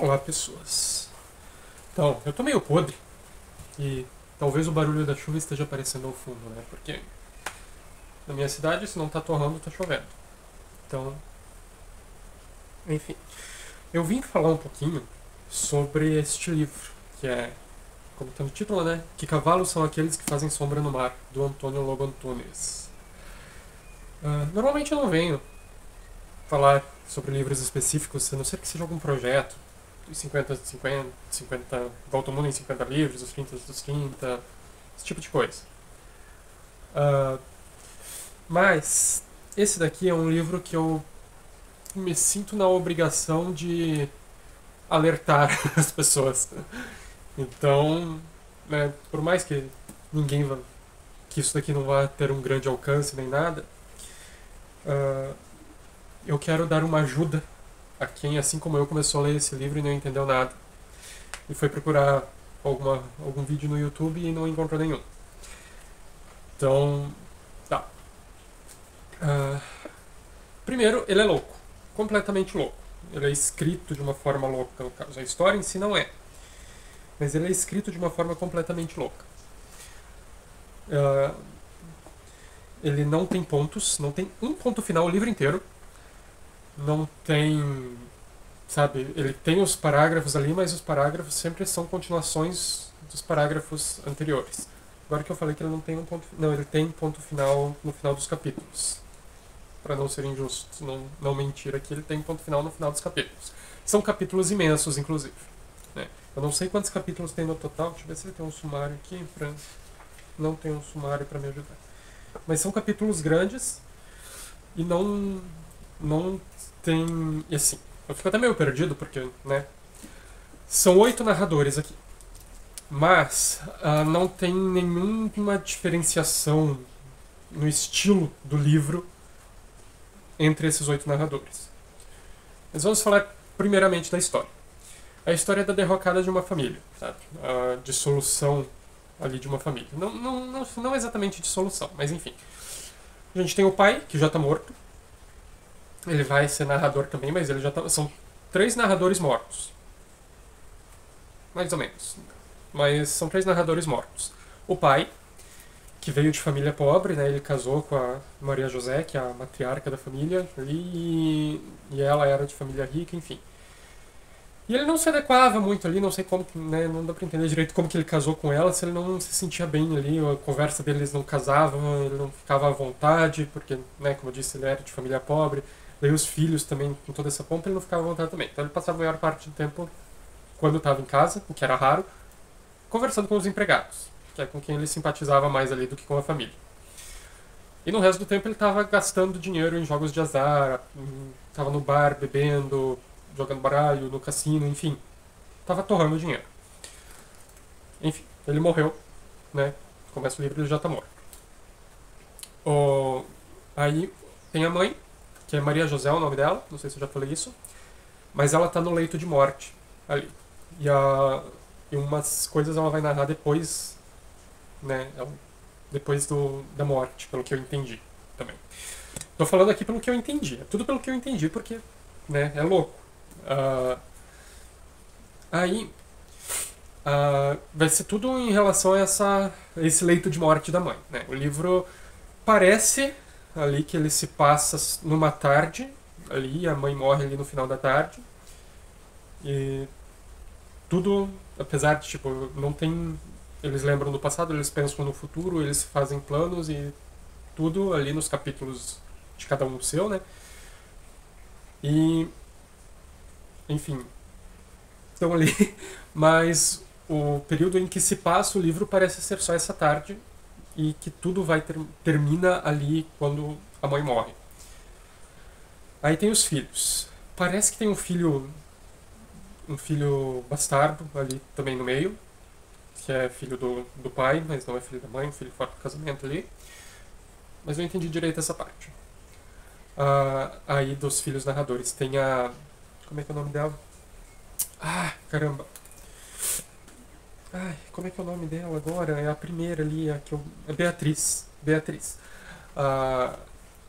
Olá, pessoas. Então, eu tô meio podre e talvez o barulho da chuva esteja aparecendo ao fundo, né? Porque na minha cidade, se não tá torrando, tá chovendo. Então, enfim. Eu vim falar um pouquinho sobre este livro, que é, como tá no título, né? Que cavalos são aqueles que fazem sombra no mar, do Antônio Lobo Antunes. Normalmente eu não venho falar sobre livros específicos, a não ser que seja algum projeto. Os 50 Volta ao Mundo em 50 livros, os 30 dos 30, esse tipo de coisa. Ah, mas esse daqui é um livro que eu me sinto na obrigação de alertar as pessoas. Então, né, por mais que ninguém vá, que isso daqui não vá ter um grande alcance nem nada, ah, eu quero dar uma ajuda a quem, assim como eu, começou a ler esse livro e não entendeu nada. E foi procurar algum vídeo no YouTube e não encontrou nenhum. Então, tá. Ah, primeiro, ele é louco. Completamente louco. Ele é escrito de uma forma louca, no caso. A história em si não é. Mas ele é escrito de uma forma completamente louca. Ah, ele não tem pontos, não tem um ponto final o livro inteiro. Não tem. Sabe, ele tem os parágrafos ali, mas os parágrafos sempre são continuações dos parágrafos anteriores. Agora que eu falei que ele não tem um ponto. Não, ele tem ponto final no final dos capítulos. Para não ser injusto, não mentir aqui, ele tem ponto final no final dos capítulos. São capítulos imensos, inclusive. Né? Eu não sei quantos capítulos tem no total, deixa eu ver se ele tem um sumário aqui. Não tem um sumário para me ajudar. Mas são capítulos grandes e não tem. E assim, eu fico até meio perdido porque, né? São 8 narradores aqui. Mas não tem nenhuma diferenciação no estilo do livro entre esses 8 narradores. Mas vamos falar primeiramente da história. A história é da derrocada de uma família, sabe? A dissolução ali de uma família. Não exatamente dissolução, mas enfim. A gente tem o pai, que já está morto. Ele vai ser narrador também, mas ele já tá. São 3 narradores mortos. Mais ou menos. Mas são 3 narradores mortos. O pai, que veio de família pobre, né? Ele casou com a Maria José, que é a matriarca da família, ali, e ela era de família rica, enfim. E ele não se adequava muito ali, não sei como, né? Não dá pra entender direito como que ele casou com ela, se ele não se sentia bem ali, a conversa deles não casava, ele não ficava à vontade, porque, né, como eu disse, ele era de família pobre. Daí os filhos também, com toda essa pompa, ele não ficava à vontade também. Então ele passava a maior parte do tempo, quando estava em casa, o que era raro, conversando com os empregados, que é com quem ele simpatizava mais ali do que com a família. E no resto do tempo ele estava gastando dinheiro em jogos de azar, estava no bar bebendo, jogando baralho, no cassino, enfim. Estava torrando dinheiro. Enfim, ele morreu, né? Começa o livro, ele já está morto. Aí tem a mãe, que é Maria José, o nome dela, não sei se eu já falei isso, mas ela está no leito de morte ali. E umas coisas ela vai narrar depois, né? Depois da morte, pelo que eu entendi também. Tô falando aqui pelo que eu entendi. É tudo pelo que eu entendi, porque, né, é louco. Aí vai ser tudo em relação a esse leito de morte da mãe. Né? O livro parece ali que ele se passa numa tarde, ali a mãe morre ali no final da tarde. E tudo, apesar de, tipo, não tem. Eles lembram do passado, eles pensam no futuro, eles fazem planos e tudo ali nos capítulos de cada um seu, né? E. Enfim. Estão ali. Mas o período em que se passa o livro parece ser só essa tarde e que tudo termina ali quando a mãe morre. Aí tem os filhos. Parece que tem um filho bastardo ali também no meio, que é filho do pai, mas não é filho da mãe, um filho fora do casamento ali. Mas não entendi direito essa parte. Aí dos filhos narradores tem a. Como é que é o nome dela? Caramba. Como é que é o nome dela agora? É a primeira ali, é Beatriz. Beatriz.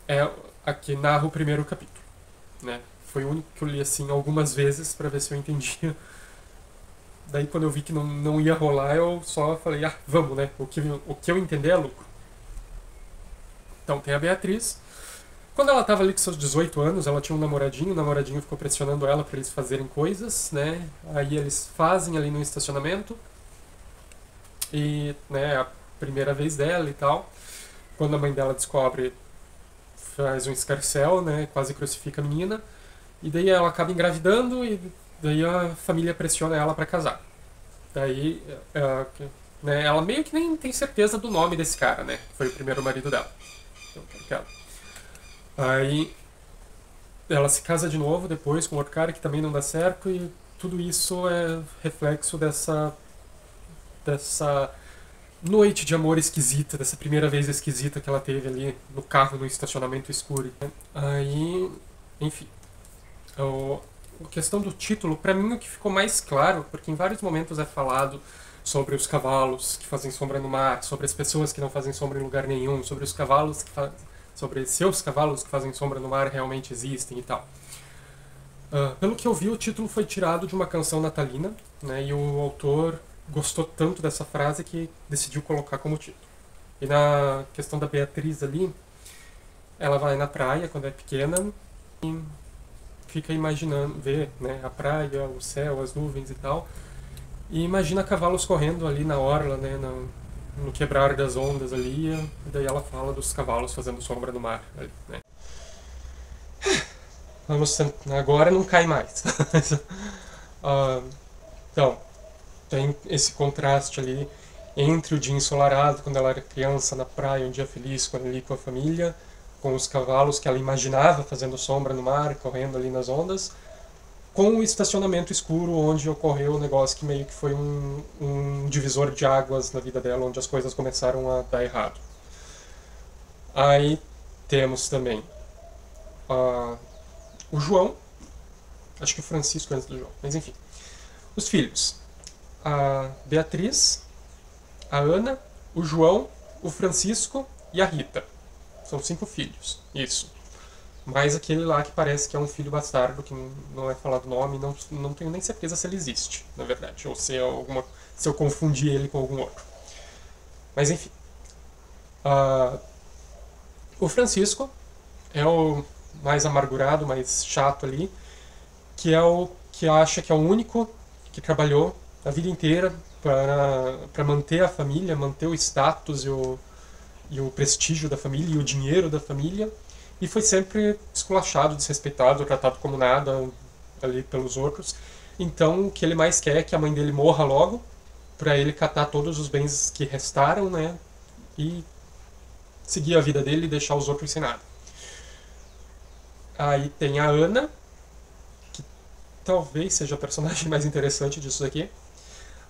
É a que narra o primeiro capítulo. Né? Foi o único que eu li assim algumas vezes pra ver se eu entendia. Daí quando eu vi que não ia rolar, eu só falei, ah, vamos, né? O que eu entender é lucro. Então tem a Beatriz. Quando ela tava ali com seus 18 anos, ela tinha um namoradinho, o namoradinho ficou pressionando ela pra eles fazerem coisas, né? Aí eles fazem ali no estacionamento. E, né, é a primeira vez dela e tal. Quando a mãe dela descobre, faz um escarcéu, né? Quase crucifica a menina. E daí ela acaba engravidando e daí a família pressiona ela pra casar. Daí, né, ela meio que nem tem certeza do nome desse cara, né? Foi o primeiro marido dela. Então, aquela. Aí ela se casa de novo depois com outro cara que também não dá certo e tudo isso é reflexo dessa noite de amor esquisita, dessa primeira vez esquisita que ela teve ali no carro no estacionamento escuro. Né? Aí, enfim, a questão do título, pra mim o que ficou mais claro, porque em vários momentos é falado sobre os cavalos que fazem sombra no mar, sobre as pessoas que não fazem sombra em lugar nenhum, sobre os cavalos sobre seus cavalos que fazem sombra no mar realmente existem e tal. Pelo que eu vi, o título foi tirado de uma canção natalina, né, e o autor gostou tanto dessa frase que decidiu colocar como título. E na questão da Beatriz ali, ela vai na praia quando é pequena e fica imaginando, vê, né, a praia, o céu, as nuvens e tal, e imagina cavalos correndo ali na orla, né, no quebrar das ondas ali, e daí ela fala dos cavalos fazendo sombra no mar. Ali, né. Agora não cai mais. Então, tem esse contraste ali entre o dia ensolarado, quando ela era criança, na praia, um dia feliz ali com a família, com os cavalos que ela imaginava fazendo sombra no mar, correndo ali nas ondas, com o estacionamento escuro, onde ocorreu um negócio que meio que foi um divisor de águas na vida dela, onde as coisas começaram a dar errado. Aí temos também o João, acho que o Francisco antes do João, mas enfim. Os filhos, a Beatriz, a Ana, o João, o Francisco e a Rita. São 5 filhos, isso. Mais aquele lá que parece que é um filho bastardo, que não é falado o nome, não tenho nem certeza se ele existe, na verdade, ou se eu confundi ele com algum outro. Mas enfim. O Francisco é o mais amargurado, mais chato ali, que é o que acha que é o único que trabalhou a vida inteira para manter a família, manter o status e o prestígio da família e o dinheiro da família, e foi sempre esculachado, desrespeitado, tratado como nada ali pelos outros. Então o que ele mais quer é que a mãe dele morra logo, para ele catar todos os bens que restaram, né, e seguir a vida dele e deixar os outros sem nada. Aí tem a Ana, que talvez seja a personagem mais interessante disso aqui.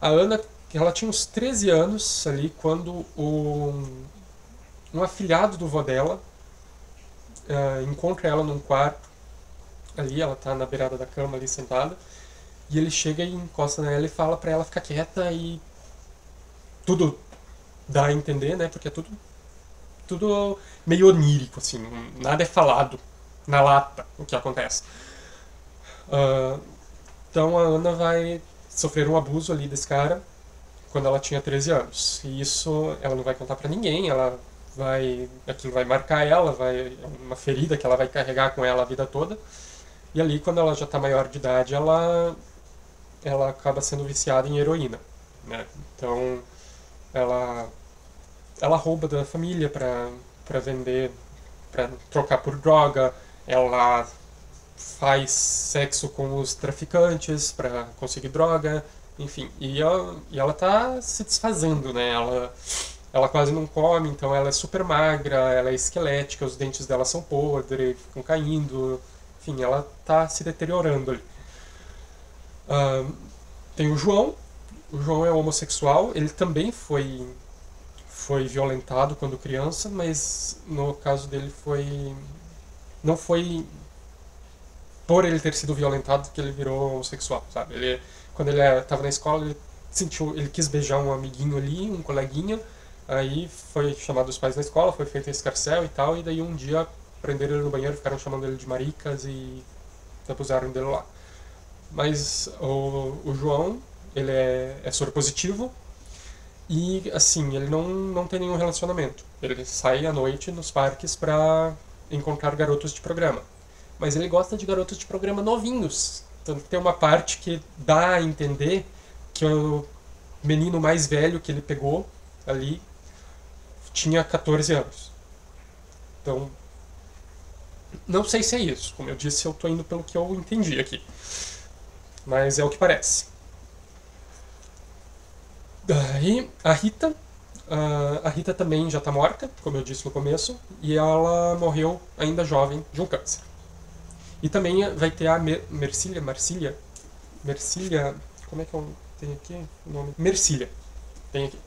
A Ana, ela tinha uns 13 anos ali quando um afilhado do vô dela encontra ela num quarto. Ali, ela tá na beirada da cama ali sentada. E ele chega e encosta nela e fala pra ela ficar quieta e tudo dá a entender, né? Porque é tudo meio onírico, assim. Nada é falado na lata o que acontece. Então a Ana vai sofrer um abuso ali desse cara quando ela tinha 13 anos. E isso ela não vai contar pra ninguém, aquilo vai marcar ela, é uma ferida que ela vai carregar com ela a vida toda. E ali, quando ela já tá maior de idade, ela acaba sendo viciada em heroína, né? Então ela rouba da família pra vender, pra trocar por droga, ela faz sexo com os traficantes pra conseguir droga, enfim. E ela tá se desfazendo, né? Ela quase não come, então ela é super magra, ela é esquelética, os dentes dela são podres, ficam caindo, enfim, ela tá se deteriorando ali. Tem o João é homossexual, ele também foi violentado quando criança, mas no caso dele não foi por ele ter sido violentado que ele virou homossexual, sabe? Quando ele estava na escola, ele quis beijar um amiguinho ali, um coleguinha, aí foi chamado os pais na escola, foi feito esse escarcéu e tal, e daí um dia prenderam ele no banheiro, ficaram chamando ele de maricas e abusaram dele lá. Mas o João, ele é soropositivo e, assim, ele não tem nenhum relacionamento. Ele sai à noite nos parques pra encontrar garotos de programa. Mas ele gosta de garotos de programa novinhos. Tanto que tem uma parte que dá a entender que o menino mais velho que ele pegou ali tinha 14 anos. Então, não sei se é isso. Como eu disse, eu tô indo pelo que eu entendi aqui. Mas é o que parece. Daí, a Rita também já tá morta, como eu disse no começo, e ela morreu ainda jovem de um câncer. E também vai ter a Marcília, como é que eu tenho aqui o nome? Mercília, tem aqui,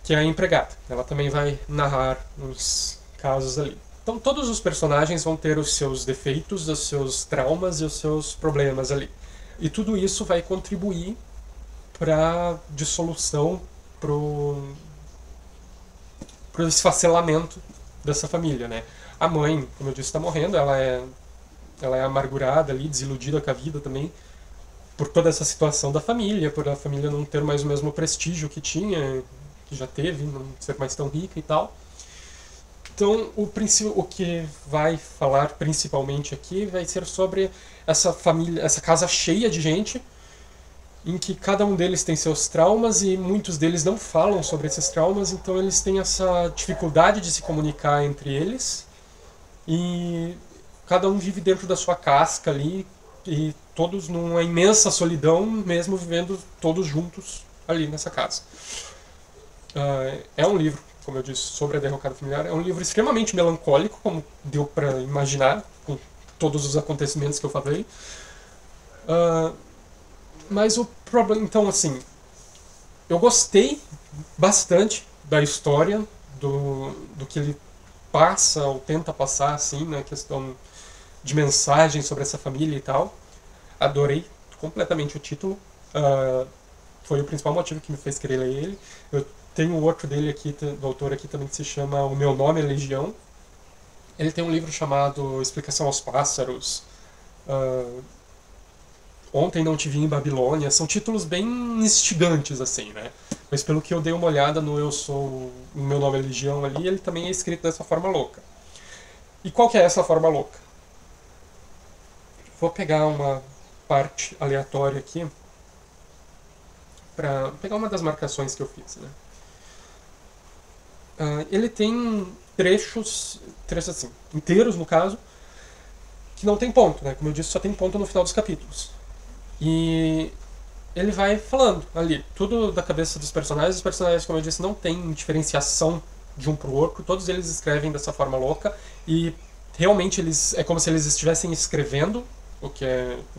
que é a empregada. Ela também vai narrar uns casos ali. Então todos os personagens vão ter os seus defeitos, os seus traumas e os seus problemas ali. E tudo isso vai contribuir para dissolução, pro esfacelamento dessa família, né? A mãe, como eu disse, está morrendo, ela é amargurada ali, desiludida com a vida também, por toda essa situação da família, por a família não ter mais o mesmo prestígio que tinha, que já teve, não ser mais tão rica e tal. Então, o que vai falar principalmente aqui vai ser sobre essa família, essa casa cheia de gente, em que cada um deles tem seus traumas e muitos deles não falam sobre esses traumas, então eles têm essa dificuldade de se comunicar entre eles e cada um vive dentro da sua casca ali e todos numa imensa solidão, mesmo vivendo todos juntos ali nessa casa. É um livro, como eu disse, sobre a derrocada familiar. É um livro extremamente melancólico, como deu para imaginar, com todos os acontecimentos que eu falei. Mas o problema, então, assim, eu gostei bastante da história, do que ele passa ou tenta passar, assim, na questão de mensagem sobre essa família e tal. Adorei completamente o título. Foi o principal motivo que me fez querer ler ele. Eu tenho outro dele aqui, do autor aqui também, que se chama O Meu Nome é Legião. Ele tem um livro chamado Explicação aos Pássaros, Ontem Não Te Vi em Babilônia. São títulos bem instigantes, assim, né? Mas pelo que eu dei uma olhada no O Meu Nome é Legião ali, ele também é escrito dessa forma louca. E qual que é essa forma louca? Vou pegar uma parte aleatória aqui para pegar uma das marcações que eu fiz, né? Ele tem trechos assim, inteiros no caso, que não tem ponto, né? Como eu disse, só tem ponto no final dos capítulos. E ele vai falando ali, tudo da cabeça dos personagens. Os personagens, como eu disse, não tem diferenciação de um pro outro, todos eles escrevem dessa forma louca e realmente é como se eles estivessem escrevendo o que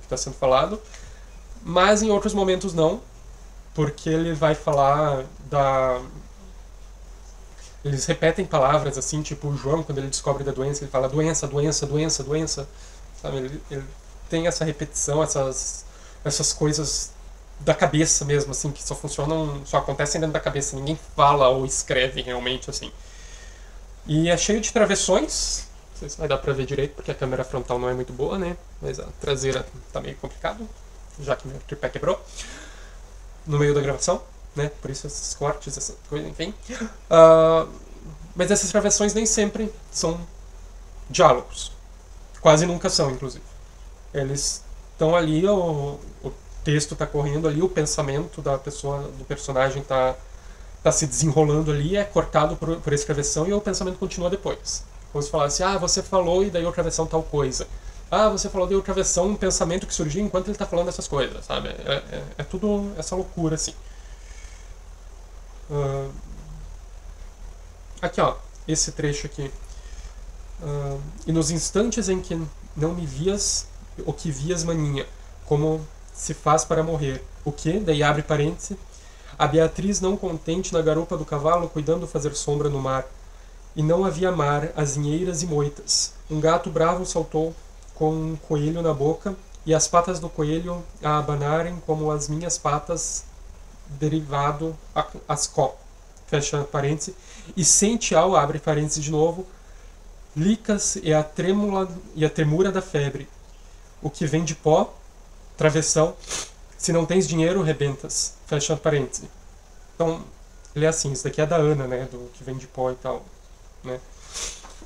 está sendo falado, mas em outros momentos não, porque ele vai falar eles repetem palavras assim, tipo o João, quando ele descobre da doença, ele fala doença, doença, doença, doença, sabe? Ele tem essa repetição, essas coisas da cabeça mesmo, assim, que só acontecem dentro da cabeça, ninguém fala ou escreve realmente, assim. E é cheio de travessões, não sei se vai dar pra ver direito, porque a câmera frontal não é muito boa, né? Mas a traseira tá meio complicado, já que meu tripé quebrou no meio da gravação, né? Por isso esses cortes, essa coisa, enfim. Mas essas travessões nem sempre são diálogos. Quase nunca são, inclusive. Eles estão ali, o texto está correndo ali, o pensamento da pessoa, do personagem está se desenrolando ali, é cortado por esse travessão e o pensamento continua depois. Como se falasse, você falou e daí outra versão tal coisa. Você falou de outra versão, um pensamento que surgiu enquanto ele está falando essas coisas, sabe? É tudo essa loucura, assim. Aqui, ó, esse trecho aqui. E nos instantes em que não me vias, o que vias, maninha, como se faz para morrer. O que? Daí abre parêntese. A Beatriz não contente na garupa do cavalo, cuidando fazer sombra no mar. E não havia mar, azinheiras e moitas. Um gato bravo saltou com um coelho na boca, e as patas do coelho a abanarem como as minhas patas, derivado ascó. Fecha parêntese. E sente-ao, abre parêntese de novo, licas e a tremura da febre. o que vem de pó, travessão, se não tens dinheiro, rebentas. Fecha parênteses. Então, ele é assim, isso daqui é da Ana, né, do que vem de pó e tal, né.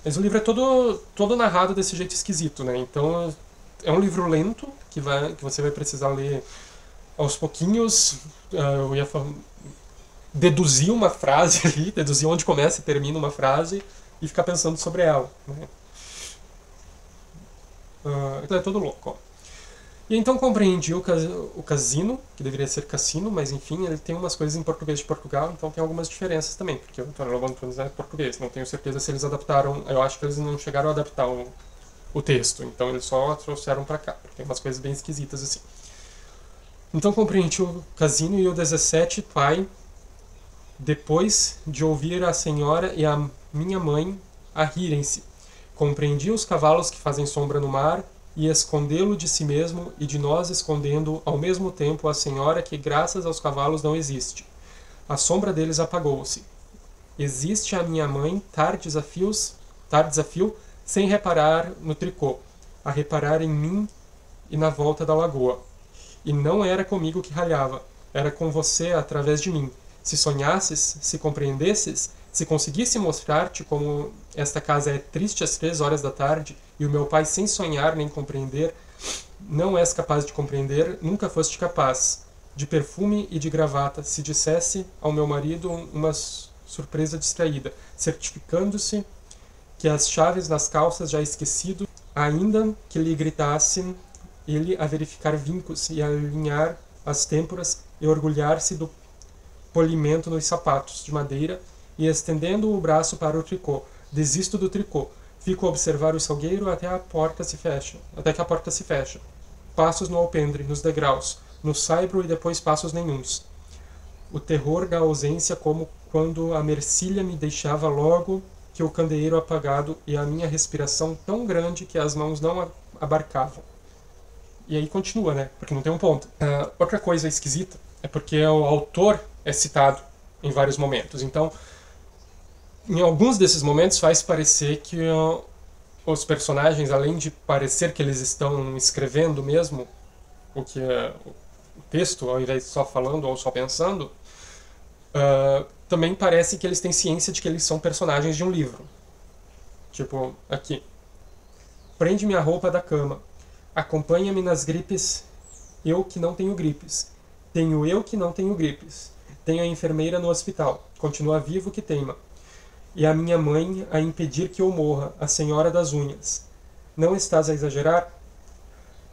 Mas o livro é todo narrado desse jeito esquisito, né, então é um livro lento, que você vai precisar ler aos pouquinhos. Eu ia deduzir uma frase ali, deduzir onde começa e termina uma frase e ficar pensando sobre ela, né. Então é todo louco, ó. E então compreendi o casino, que deveria ser cassino, mas enfim, ele tem umas coisas em português de Portugal, então tem algumas diferenças também, porque o Antônio Lobo Antunes é português, não tenho certeza se eles adaptaram, eu acho que eles não chegaram a adaptar o texto, então eles só trouxeram pra cá, porque tem umas coisas bem esquisitas assim. Então compreendi o casino e o 17, pai, depois de ouvir a senhora e a minha mãe a rirem-se. Compreendi os cavalos que fazem sombra no mar, e escondê-lo de si mesmo e de nós, escondendo ao mesmo tempo a senhora que graças aos cavalos não existe. A sombra deles apagou-se. Existe a minha mãe tar desafio sem reparar no tricô, a reparar em mim e na volta da lagoa. E não era comigo que ralhava, era com você através de mim. Se sonhasses, se compreendesses, se conseguisse mostrar-te como esta casa é triste às 3 horas da tarde, e o meu pai, sem sonhar nem compreender, não és capaz de compreender, nunca foste capaz, de perfume e de gravata, se dissesse ao meu marido uma surpresa distraída, certificando-se que as chaves nas calças já esquecido, ainda que lhe gritasse ele a verificar vincos e a alinhar as têmporas e orgulhar-se do polimento nos sapatos de madeira, e estendendo o braço para o tricô. Desisto do tricô. Fico a observar o salgueiro até que a porta se fecha. Passos no alpendre, nos degraus, no saibro e depois passos nenhuns. O terror da ausência, como quando a mercilha me deixava logo que o candeeiro apagado, e a minha respiração tão grande que as mãos não abarcavam. E aí continua, né? Porque não tem um ponto. Outra coisa esquisita é porque o autor é citado em vários momentos. Então, em alguns desses momentos faz parecer que os personagens, além de parecer que eles estão escrevendo mesmo o que é o texto, ao invés de só falando ou só pensando, também parece que eles têm ciência de que eles são personagens de um livro. Tipo, aqui. Prende minha roupa da cama. Acompanha-me nas gripes, eu que não tenho gripes. Tenho eu que não tenho gripes. Tenho a enfermeira no hospital. Continua vivo que teima. E a minha mãe a impedir que eu morra, a senhora das unhas. Não estás a exagerar?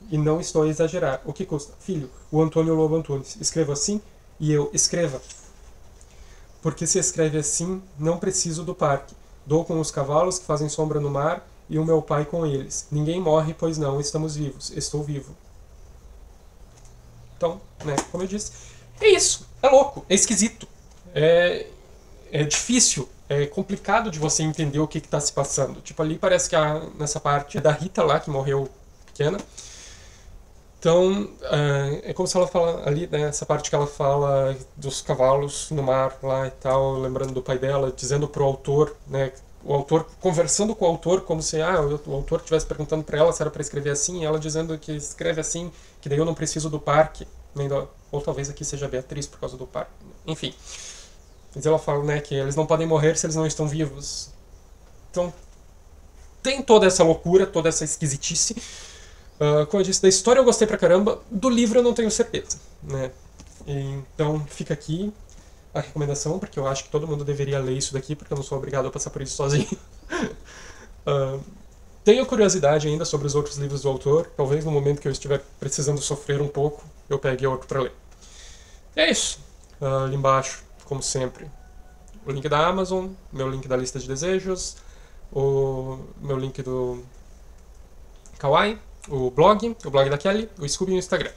E não estou a exagerar. O que custa? Filho, o Antônio Lobo Antunes. Escreva assim? E eu, escreva. Porque se escreve assim, não preciso do parque. Dou com os cavalos que fazem sombra no mar, e o meu pai com eles. Ninguém morre, pois não, estamos vivos. Estou vivo. Então, né, como eu disse, é isso. É louco, é esquisito. É difícil, é complicado de você entender o que está se passando. Tipo, ali parece que nessa parte é da Rita lá, que morreu pequena. Então, é como se ela fala ali, né, essa parte que ela fala dos cavalos no mar lá e tal, lembrando do pai dela, dizendo pro autor, né, o autor conversando com o autor como se o autor estivesse perguntando para ela se era para escrever assim, e ela dizendo que escreve assim, que daí eu não preciso do parque, ou talvez aqui seja Beatriz por causa do parque, enfim. Mas ela fala, né, que eles não podem morrer se eles não estão vivos. Então, tem toda essa loucura, toda essa esquisitice. Como eu disse, da história eu gostei pra caramba, do livro eu não tenho certeza, né? Então fica aqui a recomendação, porque eu acho que todo mundo deveria ler isso daqui, porque eu não sou obrigado a passar por isso sozinho. Tenho curiosidade ainda sobre os outros livros do autor, talvez no momento que eu estiver precisando sofrer um pouco, eu pegue outro pra ler. É isso. Ali embaixo, como sempre, o link da Amazon, meu link da lista de desejos, o meu link do Kawaii, o blog da Kelly, o Scooby e o Instagram.